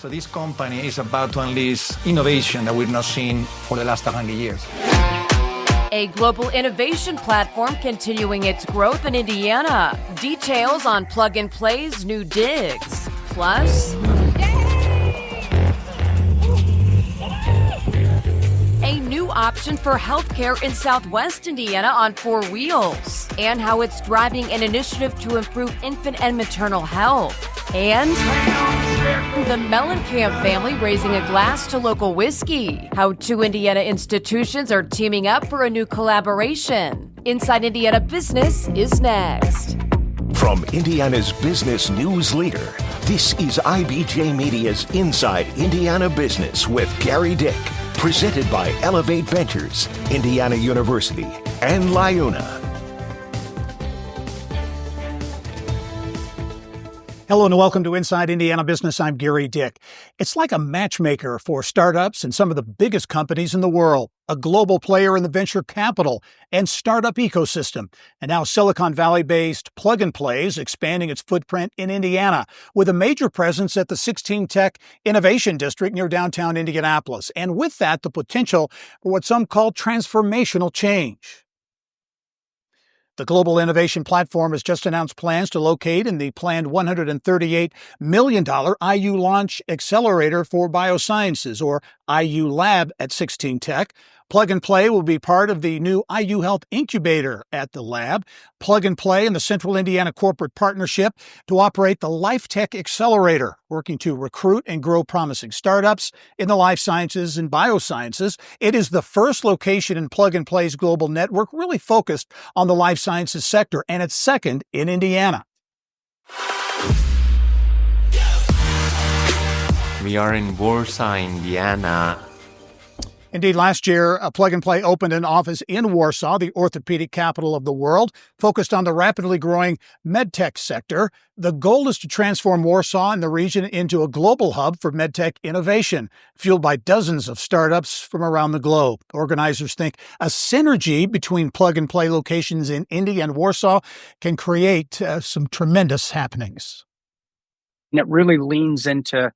So this company is about to unleash innovation that we've not seen for the last 100 years. A global innovation platform continuing its growth in Indiana. Details on Plug and Play's new digs. Plus, a new option for healthcare in Southwest Indiana on 4 wheels, and how it's driving an initiative to improve infant and maternal health. And the Mellencamp family raising a glass to local whiskey. How 2 Indiana institutions are teaming up for a new collaboration. Inside Indiana Business is next. From Indiana's business news leader, this is IBJ Media's Inside Indiana Business with Gerry Dick. Presented by Elevate Ventures, Indiana University, and LIUNA. Hello and welcome to Inside Indiana Business. I'm Gerry Dick. It's like a matchmaker for startups and some of the biggest companies in the world, a global player in the venture capital and startup ecosystem. And now Silicon Valley-based Plug and Play is expanding its footprint in Indiana with a major presence at the 16 Tech Innovation District near downtown Indianapolis. And with that, the potential for what some call transformational change. The Global Innovation Platform has just announced plans to locate in the planned $138 million IU Launch Accelerator for Biosciences, or IU Lab, at 16 Tech. Plug and Play will be part of the new IU Health Incubator at the lab. Plug and Play and the Central Indiana Corporate Partnership to operate the LifeTech Accelerator, working to recruit and grow promising startups in the life sciences and biosciences. It is the first location in Plug and Play's global network really focused on the life sciences sector, and it's second in Indiana. We are in Warsaw, Indiana. Indeed, last year, Plug and Play opened an office in Warsaw, the orthopedic capital of the world, focused on the rapidly growing medtech sector. The goal is to transform Warsaw and the region into a global hub for medtech innovation, fueled by dozens of startups from around the globe. Organizers think a synergy between Plug and Play locations in Indy and Warsaw can create some tremendous happenings. And it really leans into,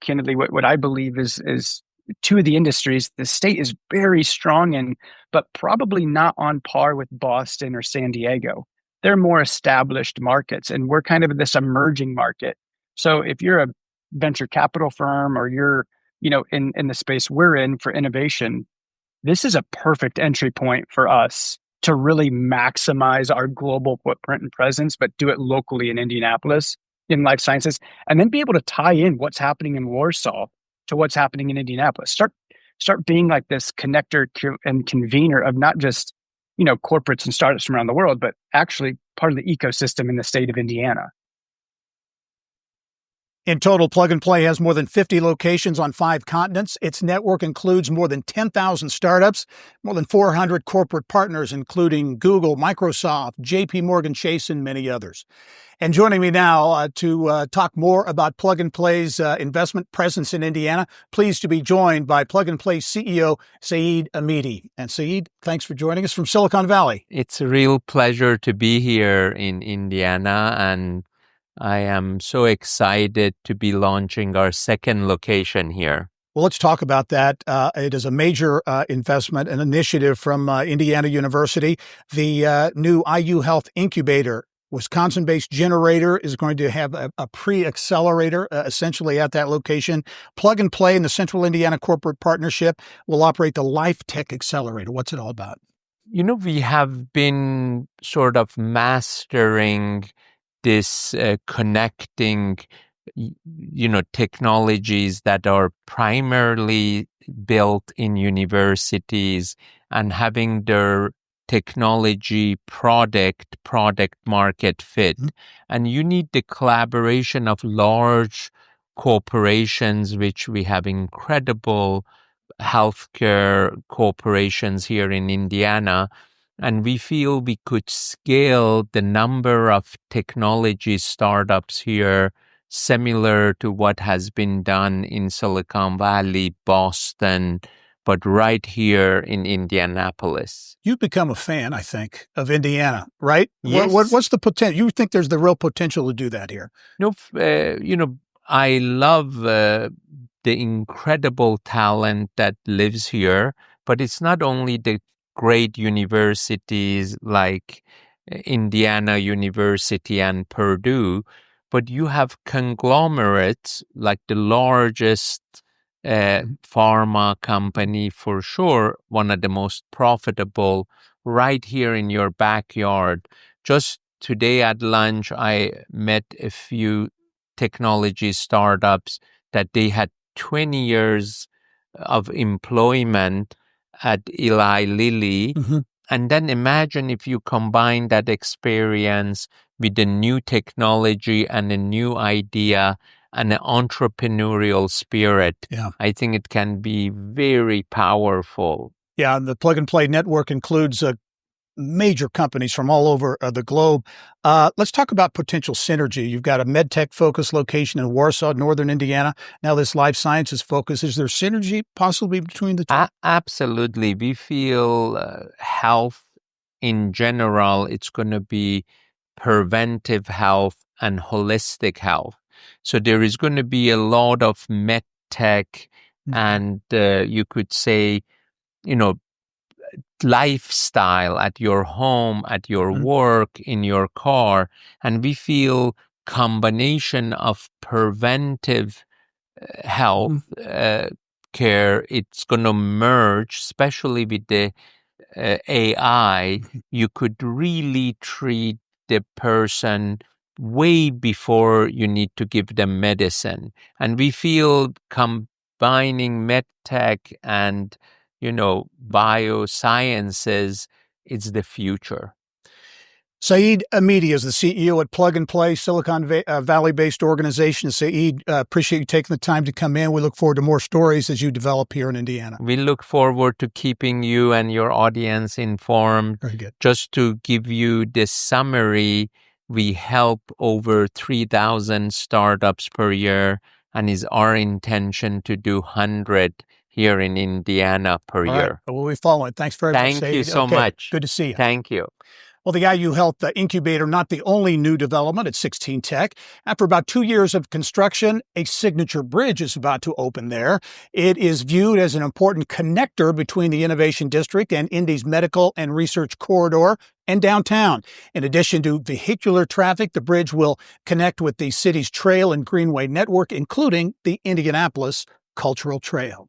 candidly, what I believe is two of the industries the state is very strong in, but probably not on par with Boston or San Diego. They're more established markets, and we're kind of this emerging market. So if you're a venture capital firm or you're, in the space we're in for innovation, this is a perfect entry point for us to really maximize our global footprint and presence, but do it locally in Indianapolis in life sciences, and then be able to tie in what's happening in Warsaw to what's happening in Indianapolis. Start being like this connector and convener of not just, corporates and startups from around the world, but actually part of the ecosystem in the state of Indiana. In total, Plug and Play has more than 50 locations on 5 continents. Its network includes more than 10,000 startups, more than 400 corporate partners, including Google, Microsoft, JP Morgan Chase, and many others. And joining me now to talk more about Plug and Play's investment presence in Indiana, pleased to be joined by Plug and Play CEO Saeed Amidi. And Saeed, thanks for joining us from Silicon Valley. It's a real pleasure to be here in Indiana, and I am so excited to be launching our second location here. Well, let's talk about that. It is a major investment, an initiative from Indiana University. The new IU Health Incubator, Wisconsin-based generator, is going to have a pre-accelerator essentially at that location. Plug and Play and the Central Indiana Corporate Partnership will operate the LifeTech Accelerator. What's it all about? We have been sort of mastering this connecting, technologies that are primarily built in universities and having their technology product market fit. Mm-hmm. And you need the collaboration of large corporations, which we have incredible healthcare corporations here in Indiana. And we feel we could scale the number of technology startups here similar to what has been done in Silicon Valley, Boston, but right here in Indianapolis. You've become a fan, I think, of Indiana, right? Yes. What's the potential? You think there's the real potential to do that here? No, I love the incredible talent that lives here, but it's not only the great universities like Indiana University and Purdue, but you have conglomerates like the largest pharma company, for sure, one of the most profitable, right here in your backyard. Just today at lunch, I met a few technology startups that they had 20 years of employment at Eli Lilly. Mm-hmm. And then imagine if you combine that experience with the new technology and a new idea and an entrepreneurial spirit. Yeah. I think it can be very powerful. Yeah, the Plug and Play network includes major companies from all over the globe. Let's talk about potential synergy. You've got a medtech focused location in Warsaw, northern Indiana. Now this life sciences focus. Is there synergy possibly between the two? Absolutely. We feel health in general, it's going to be preventive health and holistic health. So there is going to be a lot of medtech and you could say, lifestyle at your home, at your work, in your car. And we feel combination of preventive health care, it's going to merge, especially with the AI. You could really treat the person way before you need to give them medicine. And we feel combining medtech and biosciences is the future. Saeed Amidi is the CEO at Plug and Play, Silicon Valley-based organization. Saeed, appreciate you taking the time to come in. We look forward to more stories as you develop here in Indiana. We look forward to keeping you and your audience informed. Very good. Just to give you the summary, we help over 3,000 startups per year, and it's our intention to do 100 here in Indiana per year. Right. We'll be following. Thanks very much, Saeed. Thank you so much. Good to see you. Thank you. Well, the IU Health Incubator, not the only new development at 16 Tech. After about 2 years of construction, a signature bridge is about to open there. It is viewed as an important connector between the Innovation District and Indy's medical and research corridor and downtown. In addition to vehicular traffic, the bridge will connect with the city's trail and greenway network, including the Indianapolis Cultural Trail.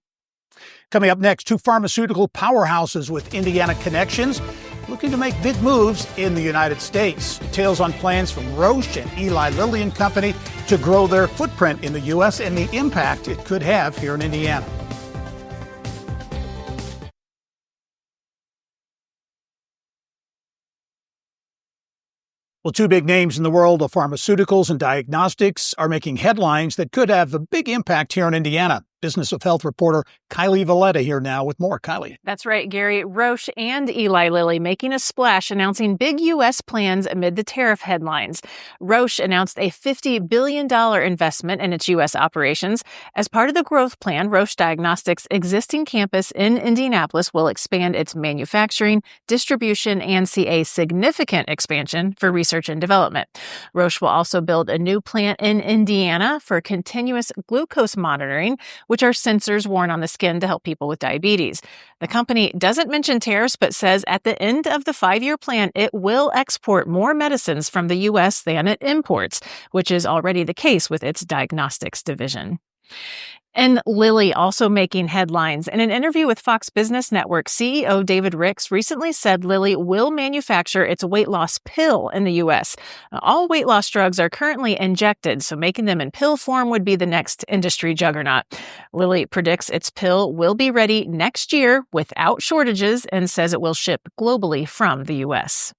Coming up next, two pharmaceutical powerhouses with Indiana connections looking to make big moves in the United States. Details on plans from Roche and Eli Lilly and Company to grow their footprint in the U.S. and the impact it could have here in Indiana. Well, two big names in the world of pharmaceuticals and diagnostics are making headlines that could have a big impact here in Indiana. Business of Health reporter Kylie Valletta here now with more. Kylie. That's right, Gary. Roche and Eli Lilly making a splash, announcing big U.S. plans amid the tariff headlines. Roche announced a $50 billion investment in its U.S. operations. As part of the growth plan, Roche Diagnostics' existing campus in Indianapolis will expand its manufacturing, distribution, and see a significant expansion for research and development. Roche will also build a new plant in Indiana for continuous glucose monitoring, which are sensors worn on the skin to help people with diabetes. The company doesn't mention tariffs, but says at the end of the 5-year plan, it will export more medicines from the U.S. than it imports, which is already the case with its diagnostics division. And Lilly also making headlines. In an interview with Fox Business Network, CEO David Ricks recently said Lilly will manufacture its weight loss pill in the U.S. All weight loss drugs are currently injected, so making them in pill form would be the next industry juggernaut. Lilly predicts its pill will be ready next year without shortages and says it will ship globally from the U.S.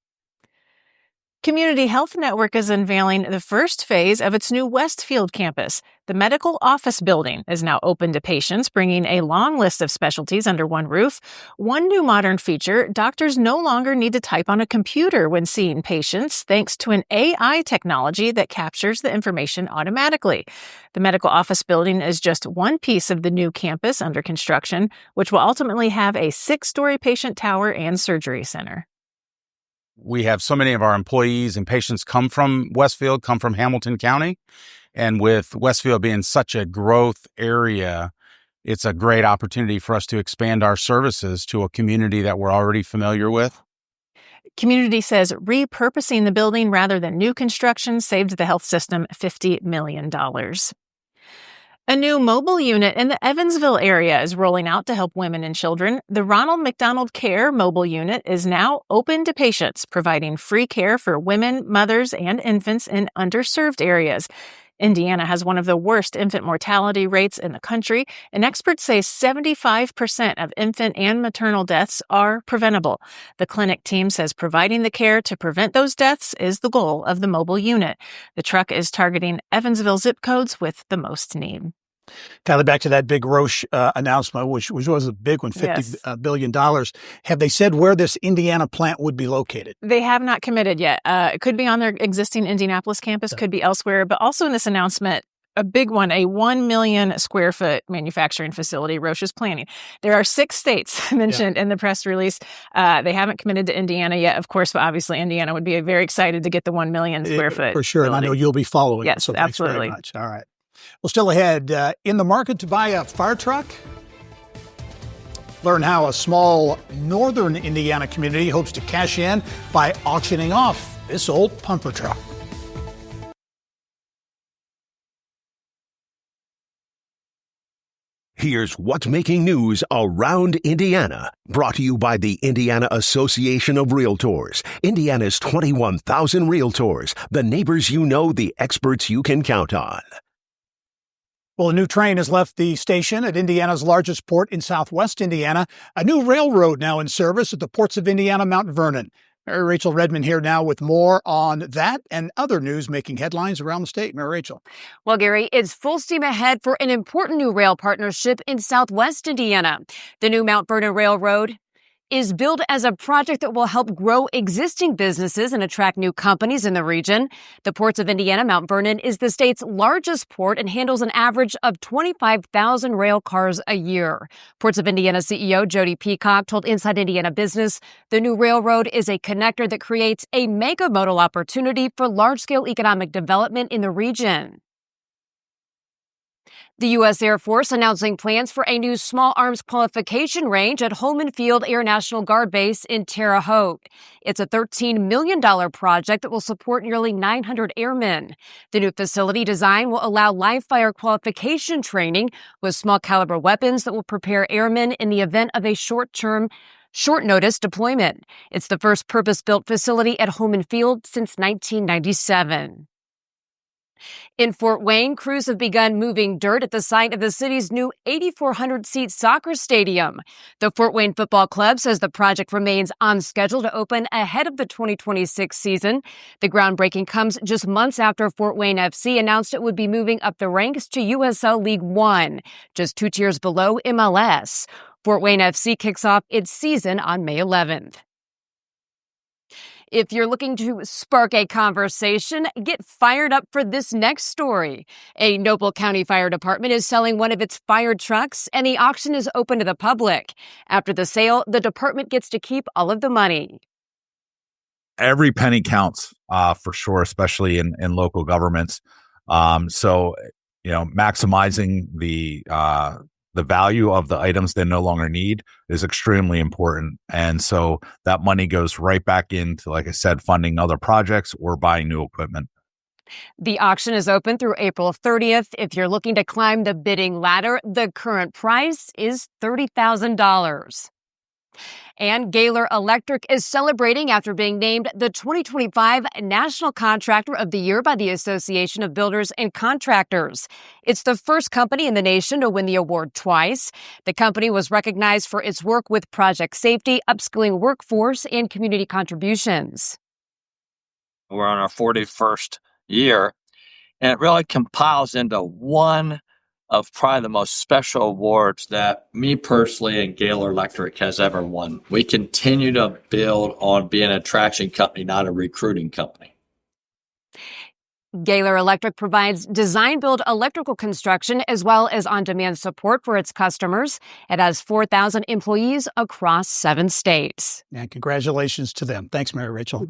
Community Health Network is unveiling the first phase of its new Westfield campus. The medical office building is now open to patients, bringing a long list of specialties under one roof. One new modern feature, doctors no longer need to type on a computer when seeing patients, thanks to an AI technology that captures the information automatically. The medical office building is just one piece of the new campus under construction, which will ultimately have a 6-story patient tower and surgery center. We have so many of our employees and patients come from Westfield, come from Hamilton County, And with Westfield being such a growth area, it's a great opportunity for us to expand our services to a community that we're already familiar with. Community says repurposing the building rather than new construction saved the health system $50 million. A new mobile unit in the Evansville area is rolling out to help women and children. The Ronald McDonald Care mobile unit is now open to patients, providing free care for women, mothers, and infants in underserved areas. Indiana has one of the worst infant mortality rates in the country, and experts say 75% of infant and maternal deaths are preventable. The clinic team says providing the care to prevent those deaths is the goal of the mobile unit. The truck is targeting Evansville zip codes with the most need. Tyler, back to that big Roche announcement, which was a big one, $50 billion. Have they said where this Indiana plant would be located? They have not committed yet. It could be on their existing Indianapolis campus, could be elsewhere. But also in this announcement, a big one, a 1 million square foot manufacturing facility Roche is planning. There are 6 states mentioned in the press release. They haven't committed to Indiana yet, of course, but obviously Indiana would be very excited to get the 1 million square foot. For sure, facility. and I know you'll be following it, so thanks absolutely. very much. All right. Well, still ahead, in the market to buy a fire truck? Learn how a small northern Indiana community hopes to cash in by auctioning off this old pumper truck. Here's what's making news around Indiana, brought to you by the Indiana Association of Realtors, Indiana's 21,000 realtors, the neighbors you know, the experts you can count on. Well, a new train has left the station at Indiana's largest port in southwest Indiana. A new railroad now in service at the ports of Indiana, Mount Vernon. Mary Rachel Redmond here now with more on that and other news making headlines around the state. Mary Rachel. Well, Gary, it's full steam ahead for an important new rail partnership in southwest Indiana. The new Mount Vernon Railroad is billed as a project that will help grow existing businesses and attract new companies in the region. The ports of Indiana, Mount Vernon is the state's largest port and handles an average of 25,000 rail cars a year. Ports of Indiana CEO Jody Peacock told Inside Indiana Business the new railroad is a connector that creates a mega-modal opportunity for large-scale economic development in the region. The U.S. Air Force announcing plans for a new small arms qualification range at Holman Field Air National Guard Base in Terre Haute. It's a $13 million project that will support nearly 900 airmen. The new facility design will allow live fire qualification training with small caliber weapons that will prepare airmen in the event of a short notice deployment. It's the first purpose-built facility at Holman Field since 1997. In Fort Wayne, crews have begun moving dirt at the site of the city's new 8,400-seat soccer stadium. The Fort Wayne Football Club says the project remains on schedule to open ahead of the 2026 season. The groundbreaking comes just months after Fort Wayne FC announced it would be moving up the ranks to USL League One, just 2 tiers below MLS. Fort Wayne FC kicks off its season on May 11th. If you're looking to spark a conversation, get fired up for this next story. A Noble County Fire Department is selling one of its fire trucks, and the auction is open to the public. After the sale, the department gets to keep all of the money. Every penny counts, for sure, especially in local governments. So, maximizing the value of the items they no longer need is extremely important. And so that money goes right back into, like I said, funding other projects or buying new equipment. The auction is open through April 30th. If you're looking to climb the bidding ladder, the current price is $30,000. And Gaylor Electric is celebrating after being named the 2025 National Contractor of the Year by the Association of Builders and Contractors. It's the first company in the nation to win the award twice. The company was recognized for its work with project safety, upskilling workforce, and community contributions. We're on our 41st year, and it really compiles into one of probably the most special awards that me personally and Gaylor Electric has ever won. We continue to build on being an attraction company, not a recruiting company. Gaylor Electric provides design-build electrical construction as well as on-demand support for its customers. It has 4,000 employees across 7 states. And congratulations to them. Thanks, Mary Rachel.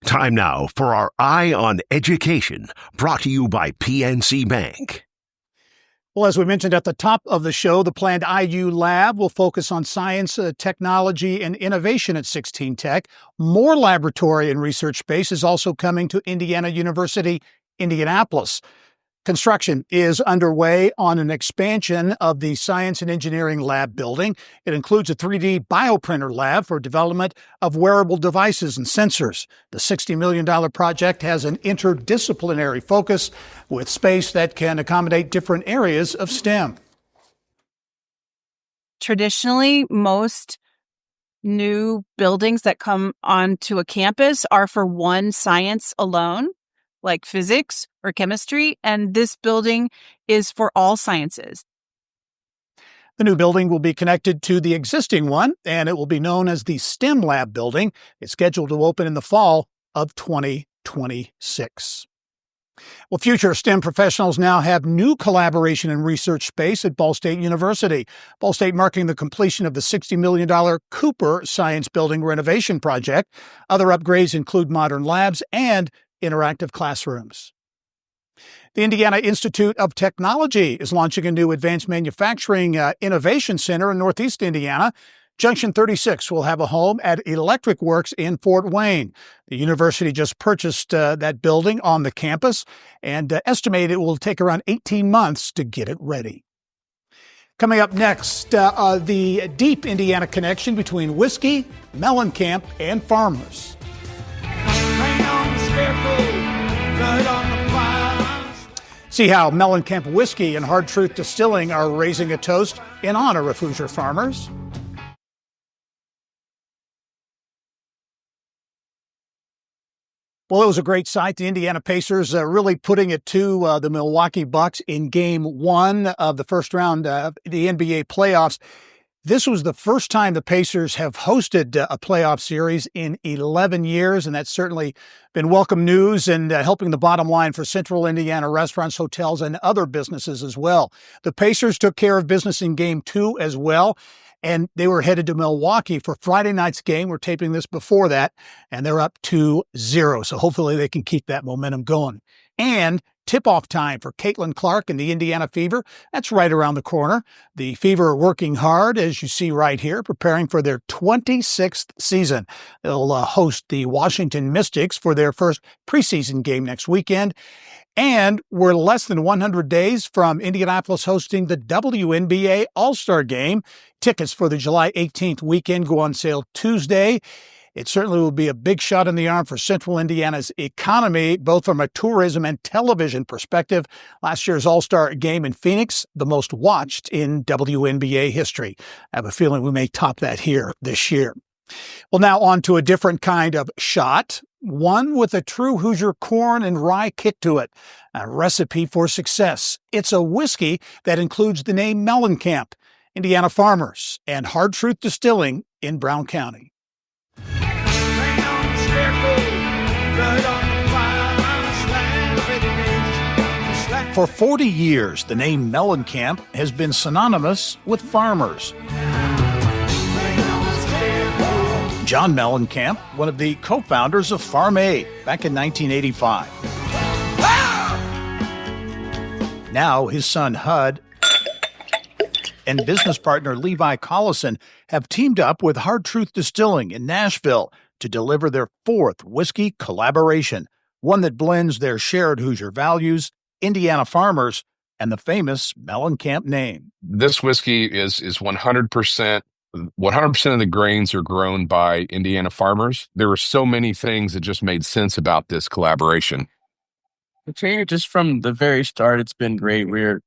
Time now for our Eye on Education, brought to you by PNC Bank. Well, as we mentioned at the top of the show, the planned IU lab will focus on science, technology, and innovation at 16 Tech. More laboratory and research space is also coming to Indiana University, Indianapolis. Construction is underway on an expansion of the Science and Engineering Lab building. It includes a 3D bioprinter lab for development of wearable devices and sensors. The $60 million project has an interdisciplinary focus with space that can accommodate different areas of STEM. Traditionally, most new buildings that come onto a campus are for one science alone, like physics or chemistry, and this building is for all sciences. The new building will be connected to the existing one, and it will be known as the STEM Lab building. It's scheduled to open in the fall of 2026. Well, future STEM professionals now have new collaboration and research space at Ball State University. Ball State marking the completion of the $60 million Cooper Science Building renovation project. Other upgrades include modern labs and interactive classrooms. The Indiana Institute of Technology is launching a new advanced manufacturing innovation center in Northeast Indiana. Junction 36 will have a home at Electric Works in Fort Wayne. The university just purchased that building on the campus and estimated it will take around 18 months to get it ready. Coming up next, the deep Indiana connection between whiskey, Mellencamp, and farmers. See how Mellencamp Whiskey and Hard Truth Distilling are raising a toast in honor of Hoosier farmers. Well, it was a great sight. The Indiana Pacers really putting it to the Milwaukee Bucks in Game 1 of the first round of the NBA playoffs. This was the first time the Pacers have hosted a playoff series in 11 years, and that's certainly been welcome news and helping the bottom line for Central Indiana restaurants, hotels, and other businesses as well. The Pacers took care of business in Game 2 as well, and they were headed to Milwaukee for Friday night's game. We're taping this before that, and they're up 2-0, so hopefully they can keep that momentum going. And tip-off time for Caitlin Clark and the Indiana Fever. That's right around the corner. The Fever are working hard, as you see right here, preparing for their 26th season. They'll host the Washington Mystics for their first preseason game next weekend. And we're less than 100 days from Indianapolis hosting the WNBA All-Star Game. Tickets for the July 18th weekend go on sale Tuesday. It certainly will be a big shot in the arm for Central Indiana's economy, both from a tourism and television perspective. Last year's All-Star Game in Phoenix, the most watched in WNBA history. I have a feeling we may top that here this year. Well, now on to a different kind of shot, one with a true Hoosier corn and rye kick to it, a recipe for success. It's a whiskey that includes the name Mellencamp, Indiana Farmers, and Hard Truth Distilling in Brown County. For 40 years, the name Mellencamp has been synonymous with farmers. John Mellencamp, one of the co-founders of Pharma back in 1985. Now his son Hud and business partner Levi Collison have teamed up with Hard Truth Distilling in Nashville to deliver their fourth whiskey collaboration, one that blends their shared Hoosier values, Indiana farmers, and the famous Mellencamp name. This whiskey is 100%. 100% of the grains are grown by Indiana farmers. There were so many things that just made sense about this collaboration. Just from the very start, it's been great. We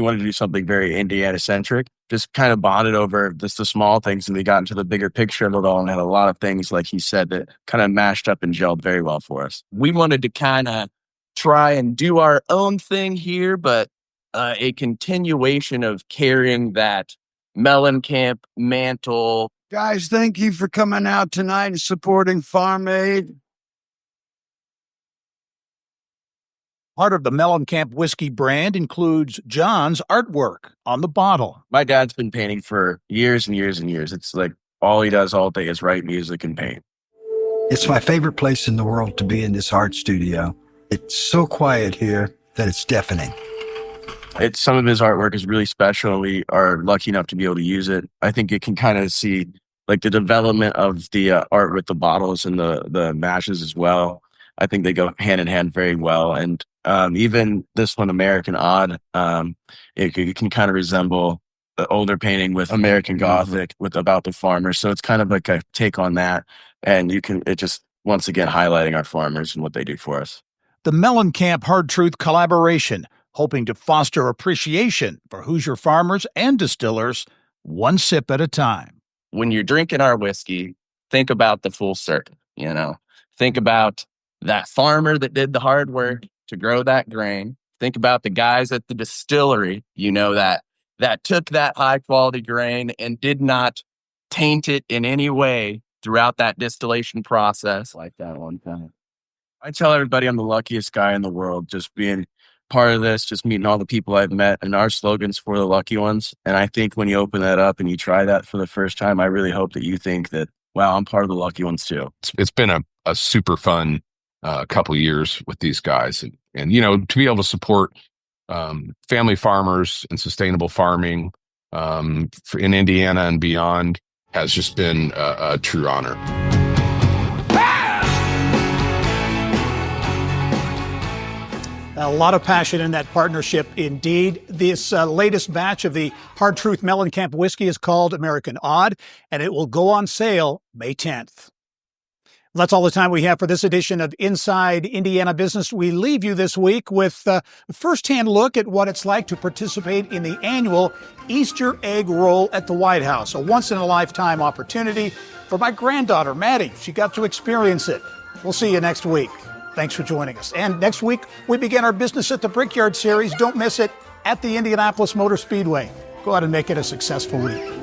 wanted to do something very Indiana-centric, just kind of bonded over just the small things, and we got into the bigger picture of it all and had a lot of things, like he said, that kind of mashed up and gelled very well for us. We wanted to kind of try and do our own thing here, but a continuation of carrying that Mellencamp mantle. Guys, thank you for coming out tonight and supporting Farm Aid. Part of the Mellencamp whiskey brand includes John's artwork on the bottle. My dad's been painting for years and years and years. It's like all he does all day is write music and paint. It's my favorite place in the world to be in this art studio. It's so quiet here that it's deafening. Some of his artwork is really special. We are lucky enough to be able to use it. I think you can kind of see like the development of the art with the bottles and the mashes as well. I think they go hand in hand very well. And even this one, American Odd, it can kind of resemble the older painting with American Gothic with about the farmers. So it's kind of like a take on that. And it just, once again, highlighting our farmers and what they do for us. The Mellencamp Hard Truth collaboration, hoping to foster appreciation for Hoosier farmers and distillers, one sip at a time. When you're drinking our whiskey, think about the full circle, Think about that farmer that did the hard work to grow that grain. Think about the guys at the distillery, that took that high quality grain and did not taint it in any way throughout that distillation process like that one time. I tell everybody I'm the luckiest guy in the world, just being part of this, just meeting all the people I've met, and our slogan's for the lucky ones. And I think when you open that up and you try that for the first time, I really hope that you think that, wow, I'm part of the lucky ones too. It's been a super fun couple of years with these guys. And to be able to support family farmers and sustainable farming in Indiana and beyond has just been a true honor. A lot of passion in that partnership, indeed. This latest batch of the Hard Truth Mellencamp whiskey is called American Odd, and it will go on sale May 10th. That's all the time we have for this edition of Inside Indiana Business. We leave you this week with a first-hand look at what it's like to participate in the annual Easter egg roll at the White House, a once-in-a-lifetime opportunity for my granddaughter, Maddie. She got to experience it. We'll see you next week. Thanks for joining us. And next week, we begin our Business at the Brickyard series. Don't miss it at the Indianapolis Motor Speedway. Go out and make it a successful week.